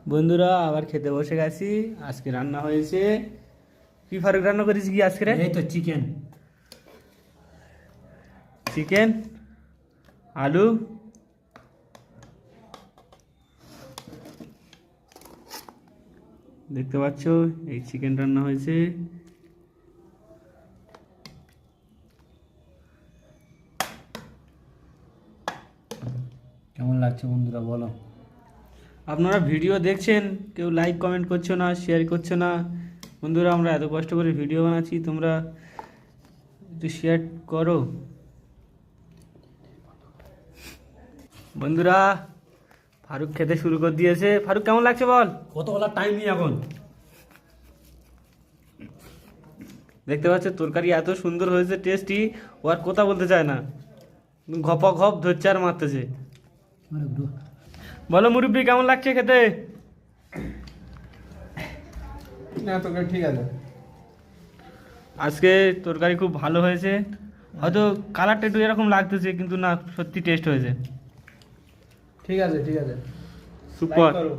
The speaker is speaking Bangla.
বন্ধুরা আবার খেতে বসে গেছি। আজকে রান্না হয়েছে কি, ফারুক রান্না করেছি কি আজকে রে? এই তো চিকেন চিকেন, আলু, দেখতে পাচ্ছ এই চিকেন রান্না হয়েছে। কেমন লাগছে বন্ধুরা বলো। আপনারা ভিডিও দেখছেন, কেউ লাইক কমেন্ট করছো না, শেয়ার করছো না। বন্ধুরা আমরা এত কষ্ট করে ভিডিও বানাচ্ছি, তোমরা একটু শেয়ার করো। বন্ধুরা ফারুক খেতে শুরু করে দিয়েছে। ফারুক কেমন লাগছে বল? কতগুলা টাইম নেই এখন। দেখতে পাচ্ছ তরকারি এত সুন্দর হয়েছে, টেস্টি, ও আর কথা বলতে চায় না, ঘপা ঘপ ধরছে আর মারতেছে। বলো মুরব্বি কেমন লাগছে খেতে? না তোকে ঠিক আছে। আজকে তরকারি খুব ভালো হয়েছে, হয়তো কালারটা একটু এরকম লাগতেছে কিন্তু না, সত্যি টেস্ট হয়েছে। ঠিক আছে ঠিক আছে। সুপার। লাইক করো।